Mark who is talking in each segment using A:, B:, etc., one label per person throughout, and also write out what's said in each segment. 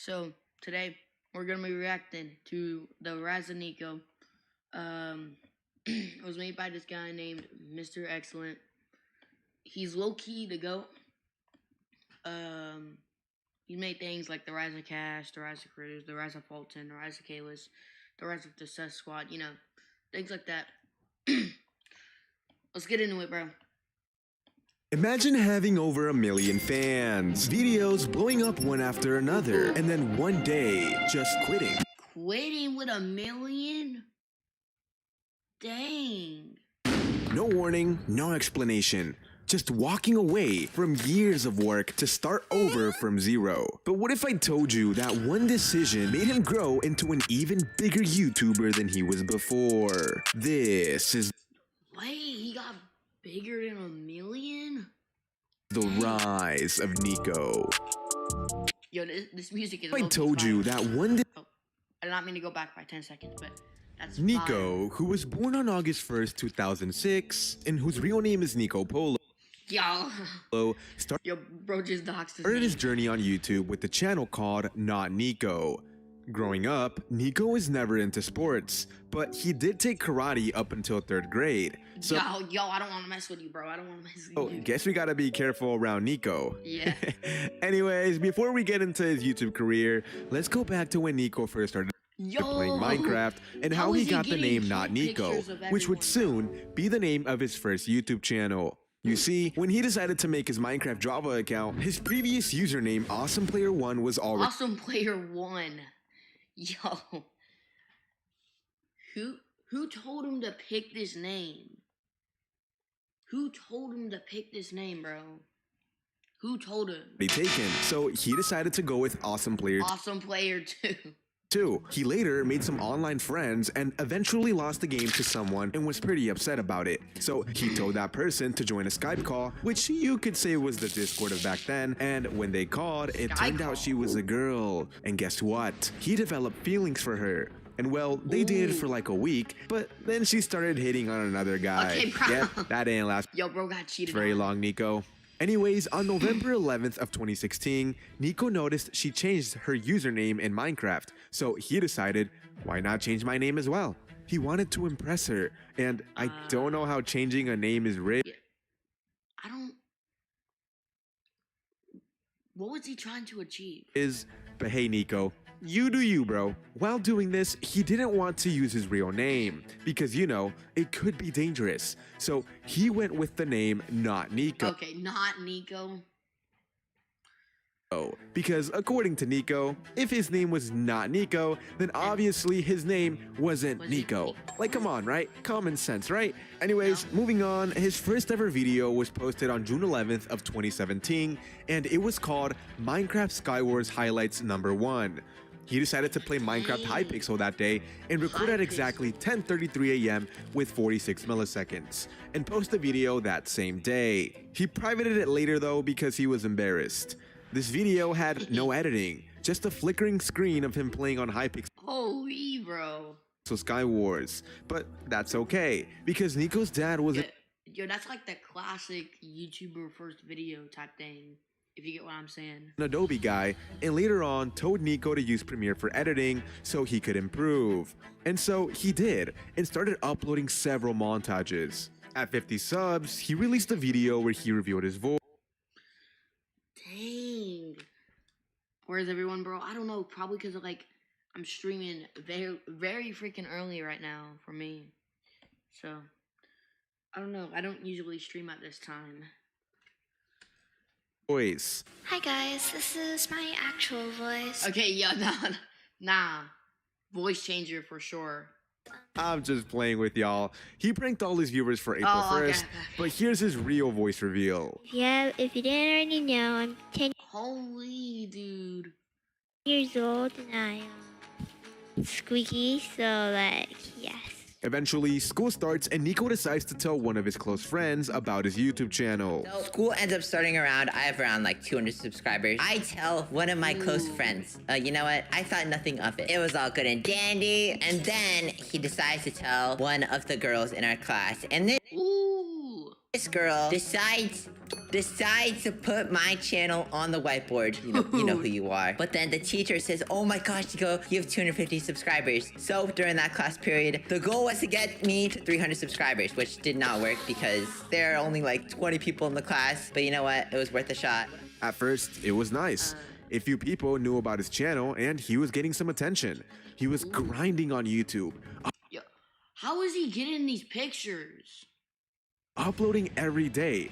A: So today we're gonna be reacting to the Rise of Nico. It was made by this guy named Mr. Excellent. He's low key the GOAT. He made things like the Rise of Cash, the Rise of Critters, the Rise of Fulton, the Rise of Kalis, the Rise of the Sus Squad. You know, things like that. Let's get into it, bro.
B: Imagine having over 1 million fans, videos blowing up one after another, and then one day, just quitting.
A: Quitting with 1 million? Dang.
B: No warning, no explanation. Just walking away from years of work to start over from zero. But what if I told you that one decision made him grow into an even bigger YouTuber than he was before? This is...
A: Wait, he got bigger than 1 million?
B: the rise of Nico.
A: Yo, this music is...
B: I told you that one...
A: Oh, I did not mean to go back by 10 seconds, but that's
B: Nico,
A: fire.
B: who was born on August 1st, 2006, and whose real name is Nico Polo,
A: Yo, bro just doxed his
B: started
A: name.
B: his journey on YouTube with the channel called Not Nico. Growing up, Nico was never into sports, but he did take karate up until 3rd grade. So,
A: yo, I don't want to mess with you, bro. I don't want to mess with you.
B: Guess we gotta be careful around Nico.
A: Yeah.
B: Anyways, before we get into his YouTube career, let's go back to when Nico first started playing Minecraft and how he got the name Not Nico, which would soon be the name of his first YouTube channel. You see, when he decided to make his Minecraft Java account, his previous username, AwesomePlayer1, was already...
A: AwesomePlayer1. Yo. Who told him to pick this name? Who told him to pick this name, bro? Who told him?
B: Taken, so he decided to go with AwesomePlayer2.
A: AwesomePlayer2.
B: He later made some online friends and eventually lost the game to someone and was pretty upset about it. So he told that person to join a Skype call, which you could say was the Discord of back then, and when they called, it turned out she was a girl. And guess what? He developed feelings for her. And well, they dated for like a week, but then she started hitting on another guy.
A: Okay, bro.
B: Yeah, that didn't last
A: Yo, bro got cheated
B: very
A: on.
B: long, Nico. Anyways, on November 11th of 2016, Nico noticed she changed her username in Minecraft, so he decided, why not change my name as well? He wanted to impress her, and I don't know how changing a name is written.
A: Yeah. What was he trying to achieve?
B: But hey, Nico, you do you, bro. While doing this, he didn't want to use his real name because, you know, it could be dangerous. So he went with the name Not Nico.
A: Okay, Not Nico.
B: Because according to Nico, if his name was not Nico, then obviously his name wasn't Nico. Like, come on, right? Common sense, right? Anyways, moving on, his first ever video was posted on June 11th of 2017, and it was called Minecraft Skywars Highlights Number 1. He decided to play Minecraft Hypixel that day and record at exactly 10:33 a.m. with 46 milliseconds, and post the video that same day. He privated it later though because he was embarrassed. This video had no editing, just a flickering screen of him playing on Hypixel.
A: Holy, bro.
B: So Skywars, but that's okay because Nico's dad was
A: Yo, that's like the classic YouTuber first video type thing, if you get what I'm saying.
B: an Adobe guy, and later on told Nico to use Premiere for editing so he could improve. And so he did, and started uploading several montages. At 50 subs, he released a video where he revealed his voice.
A: Dang. Where's everyone, bro? I don't know, probably because of like I'm streaming very freaking early right now for me. So I don't know. I don't usually stream at this time.
B: Voice.
C: Hi guys, this is my actual voice.
A: Okay, yeah, nah. Voice changer for sure.
B: I'm just playing with y'all. He pranked all his viewers for April 1st,
A: okay.
B: but here's his real voice reveal.
C: Yeah, if you didn't already know, I'm 10
A: Holy dude.
C: years old and I'm squeaky, so like, yes.
B: Eventually, school starts and Nico decides to tell one of his close friends about his YouTube channel.
D: So school ends up starting around, I have around like 200 subscribers. I tell one of my close friends, you know what? I thought nothing of it. It was all good and dandy. And then he decides to tell one of the girls in our class. And this girl decides decide to put my channel on the whiteboard. You know who you are. But then the teacher says, oh my gosh, Nico, you have 250 subscribers. So during that class period, the goal was to get me to 300 subscribers, which did not work because there are only like 20 people in the class. But you know what? It was worth a shot.
B: At first, it was nice. A few people knew about his channel and he was getting some attention. He was grinding on YouTube,
A: Yo, how is he getting these pictures?
B: uploading every day.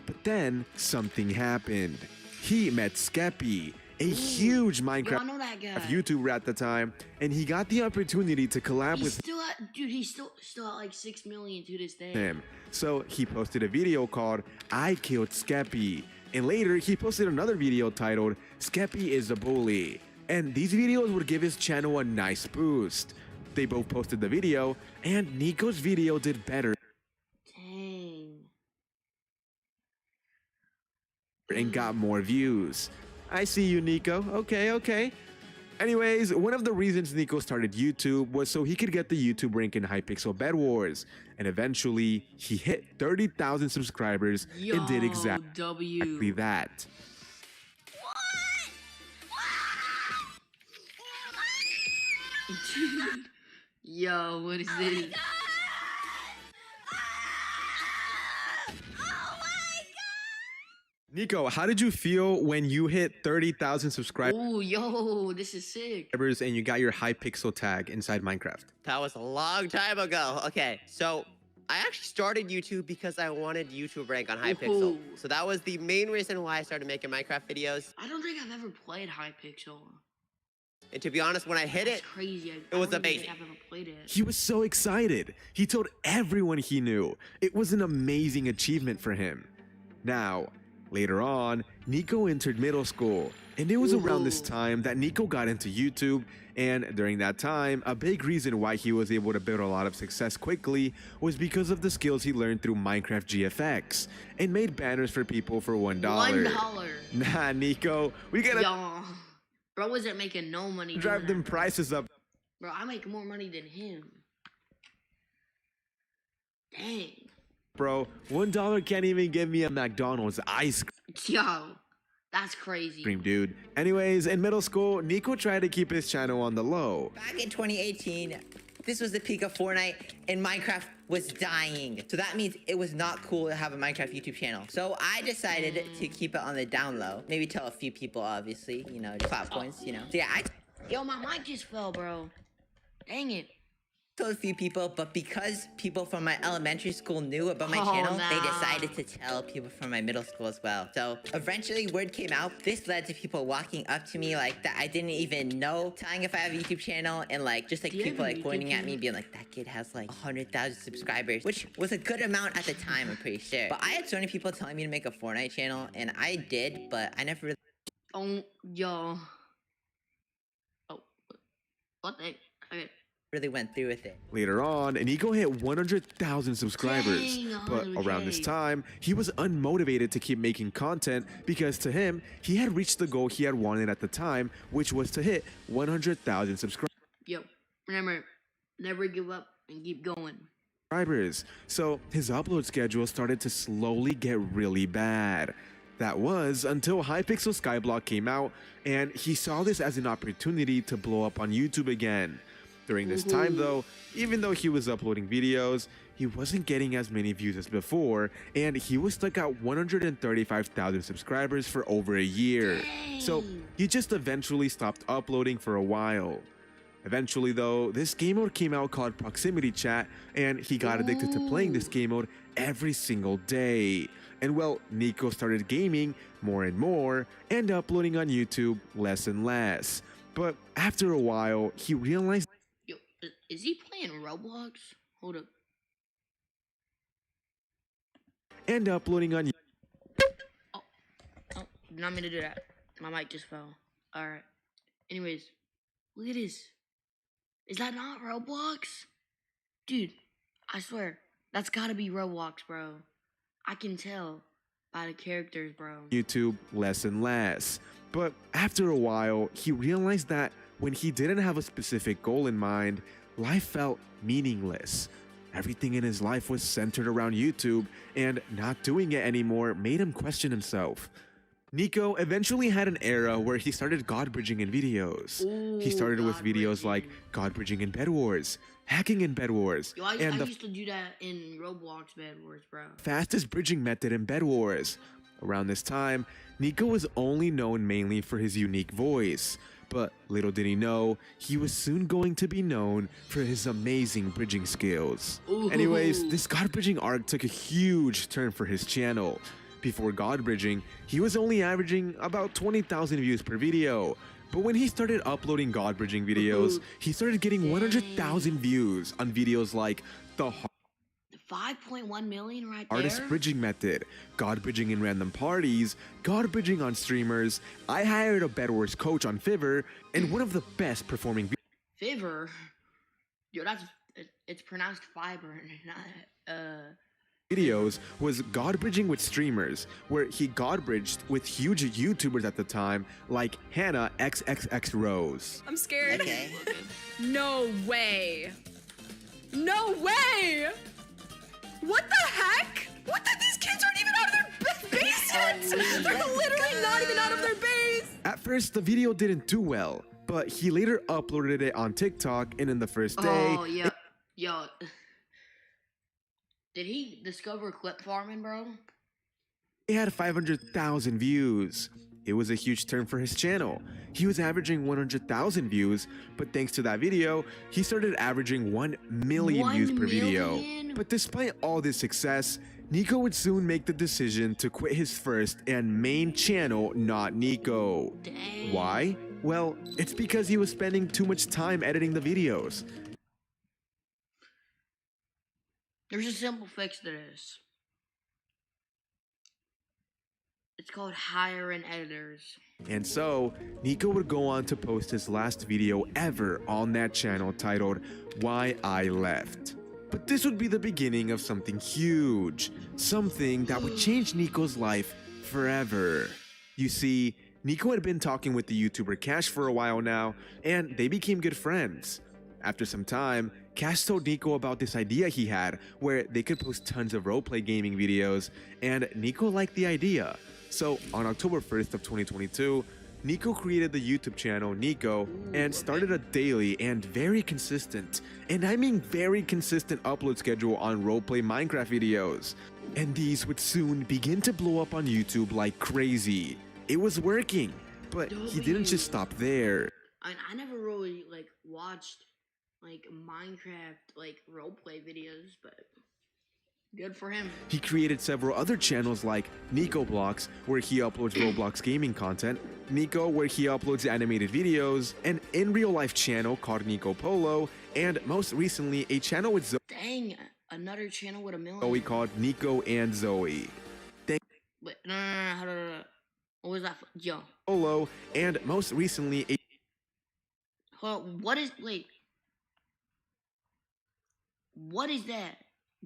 B: But then something happened. He met Skeppy, a huge
A: Yo, I
B: Minecraft
A: know that guy.
B: YouTuber at the time, and he got the opportunity to collab
A: He's
B: with
A: still at, dude, he's still at like 6 million to this day.
B: him. So he posted a video called I Killed Skeppy. And later he posted another video titled Skeppy is a Bully. And these videos would give his channel a nice boost. They both posted the video, and Nico's video did better
A: Dang.
B: and got more views. I see you, Nico. Okay. Anyways, one of the reasons Nico started YouTube was so he could get the YouTube rank in Hypixel Bed Wars. And eventually, he hit 30,000 subscribers and did exactly that.
A: Yo, what is this?
B: Nico, how did you feel when you hit 30,000 subscribers
A: Oh, yo, this is sick.
B: and you got your Hypixel tag inside Minecraft?
E: That was a long time ago. Okay, so I actually started YouTube because I wanted YouTube rank on Hypixel.
A: Ooh.
E: So that was the main reason why I started making Minecraft videos.
A: I don't think I've ever played Hypixel.
E: And to be honest, when I hit
A: That's
E: it,
A: crazy.
E: it was
A: I don't think
E: amazing.
A: I've ever played it.
B: He was so excited. He told everyone he knew. It was an amazing achievement for him. Now, later on, Nico entered middle school, and it was around this
A: Ooh.
B: time that Nico got into YouTube, and during that time, a big reason why he was able to build a lot of success quickly was because of the skills he learned through Minecraft GFX, and made banners for people for $1.
A: $1.
B: Nah, Nico, we gotta
A: Yo, bro wasn't making no money. doing
B: drive them
A: that, bro.
B: prices up.
A: Bro, I make more money than him. Dang.
B: Bro, $1 can't even give me a McDonald's ice
A: Yo, that's crazy.
B: cream, dude. Anyways, in middle school, Nico tried to keep his channel on the low.
D: Back in 2018, this was the peak of Fortnite, and Minecraft was dying. So that means it was not cool to have a Minecraft YouTube channel. So I decided to keep it on the down low. Maybe tell a few people, obviously, clout points, So yeah, I
A: Yo, my mic just fell, bro. Dang it.
D: told a few people, but because people from my elementary school knew about my
A: Oh,
D: channel,
A: nah.
D: they decided to tell people from my middle school as well. So eventually word came out. This led to people walking up to me like that I didn't even know, telling if I have a YouTube channel, and just
A: Do you
D: people
A: have a
D: pointing
A: YouTube
D: at me,
A: channel?
D: being like, that kid has like 100,000 subscribers, which was a good amount at the time, I'm pretty sure. But I had so many people telling me to make a Fortnite channel, and I did, but I never really
A: Oh, yo. Oh, what the? Okay.
D: went through with it.
B: Later on, Nico hit 100,000 subscribers.
A: Dang,
B: But around this
A: 100K.
B: time, he was unmotivated to keep making content because to him, he had reached the goal he had wanted at the time, which was to hit 100,000
A: Yo, remember, never give up and keep going.
B: subscribers. So his upload schedule started to slowly get really bad. That was until Hypixel Skyblock came out, and he saw this as an opportunity to blow up on YouTube again. During this time though, even though he was uploading videos, he wasn't getting as many views as before, and he was stuck at 135,000 subscribers for over a year. So he just eventually stopped uploading for a while. Eventually though, this game mode came out called Proximity Chat, and he got addicted to playing this game mode every single day. And well, Nico started gaming more and more and uploading on YouTube less and less. But after a while, he realized
A: Yo, is he playing Roblox? Hold up.
B: and uploading on
A: Oh, did not mean to do that. My mic just fell. Alright. Anyways, look at this. Is that not Roblox? Dude, I swear, that's gotta be Roblox, bro. I can tell by the characters, bro.
B: YouTube less and less. But after a while, he realized that when he didn't have a specific goal in mind, life felt meaningless. Everything in his life was centered around YouTube, and not doing it anymore made him question himself. Nico eventually had an era where he started God bridging in videos. He started with videos like God bridging in Bed Wars, hacking in Bed Wars,
A: Yo, I
B: and the
A: used to do that in Roblox Bed Wars, bro.
B: fastest bridging method in Bed Wars. Around this time, Nico was only known mainly for his unique voice, but little did he know, he was soon going to be known for his amazing bridging skills.
A: Ooh.
B: Anyways, this God bridging arc took a huge turn for his channel. Before God bridging, he was only averaging about 20,000 views per video. But when he started uploading God bridging videos, he started getting 100,000 views on videos like the
A: 5.1 million right
B: hardest
A: there.
B: bridging method, God bridging in random parties, God bridging on streamers, I hired a Bed Wars coach on Fiverr, and one of the best performing
A: Fiverr. Yo, it's pronounced fiber, not
B: videos was God bridging with streamers, where he God bridged with huge YouTubers at the time like Hannah XXX Rose.
F: I'm scared.
D: Okay.
F: No way. No way! What the heck? What the? These kids aren't even out of their base yet! They're literally not even out of their base!
B: At first, the video didn't do well, but he later uploaded it on TikTok, and in the first day,
A: Oh, yeah. Yo. Did he discover clip farming, bro?
B: it had 500,000 views. It was a huge turn for his channel. He was averaging 100,000 views, but thanks to that video, he started averaging 1 million
A: 1
B: views per video.
A: million?
B: But despite all this success, Nico would soon make the decision to quit his first and main channel, Not Nico.
A: Dang.
B: Why? Well, it's because he was spending too much time editing the videos.
A: There's a simple fix to this. It's called hiring editors.
B: And so, Nico would go on to post his last video ever on that channel titled Why I Left. But this would be the beginning of something huge, something that would change Nico's life forever. You see, Nico had been talking with the YouTuber Cash for a while now, and they became good friends. After some time, Cash told Nico about this idea he had where they could post tons of roleplay gaming videos, and Nico liked the idea. So on October 1st of 2022, Nico created the YouTube channel Nico and started a daily and very consistent, and I mean very consistent upload schedule on roleplay Minecraft videos. And these would soon begin to blow up on YouTube like crazy. It was working, but he didn't just stop there.
A: I never really like watched like Minecraft like roleplay videos, but good for him.
B: He created several other channels like Nico Blocks, where he uploads Roblox gaming content, Nico, where he uploads animated videos, an in real life channel called Nico Polo, and most recently a channel with
A: Dang, another channel with a million.
B: Zoe called Nico and Zoe.
A: Wait, no, hold on. What was that? Yo,
B: Polo, and most recently a
A: hold on. What is that?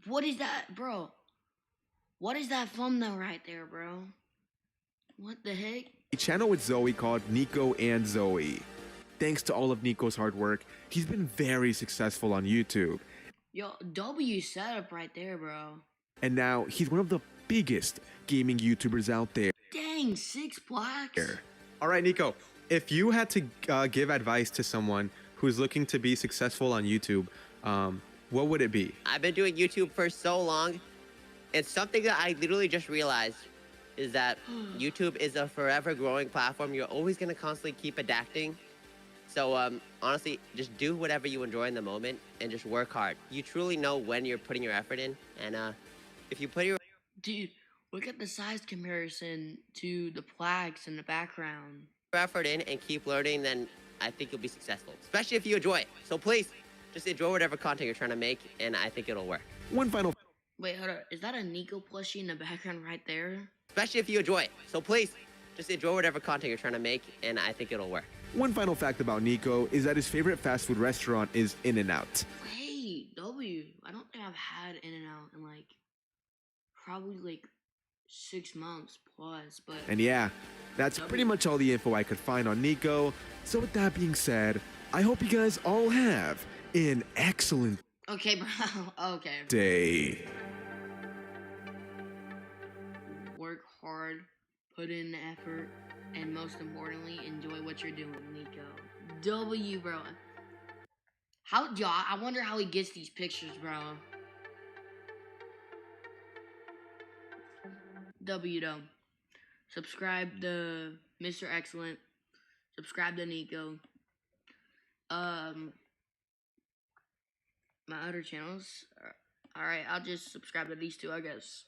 A: What is that, bro? What is that thumbnail right there, bro? What the heck?
B: channel with Zoe called Nico and Zoe. Thanks to all of Nico's hard work, he's been very successful on YouTube.
A: Yo, W setup right there, bro.
B: And now he's one of the biggest gaming YouTubers out there.
A: Dang, 6 plaques.
B: All right, Nico, if you had to give advice to someone who's looking to be successful on YouTube, what would it be?
E: I've been doing YouTube for so long, and something that I literally just realized is that YouTube is a forever growing platform. You're always going to constantly keep adapting. So honestly, just do whatever you enjoy in the moment and just work hard. You truly know when you're putting your effort in, and if you put your
A: Dude, look at the size comparison to the plaques in the background.
E: effort in and keep learning, then I think you'll be successful, especially if you enjoy it. So please, just enjoy whatever content you're trying to make, and I think it'll work.
B: One final
A: Wait, hold up. Is that a Nico plushie in the background right there?
E: Especially if you enjoy it. So please, just enjoy whatever content you're trying to make, and I think it'll work.
B: One final fact about Nico is that his favorite fast food restaurant is In-N-Out.
A: Wait, W. I don't think I've had In-N-Out in like probably like 6 months plus, but
B: And yeah, that's pretty much all the info I could find on Nico. So with that being said, I hope you guys all have an excellent
A: Okay, bro. Okay.
B: Day.
A: Work hard, put in the effort, and most importantly, enjoy what you're doing, Nico. W, bro. How, y'all? I wonder how he gets these pictures, bro. W, though. Subscribe to Mr. Excellent. Subscribe to Nico. My other channels. Alright, I'll just subscribe to these two, I guess.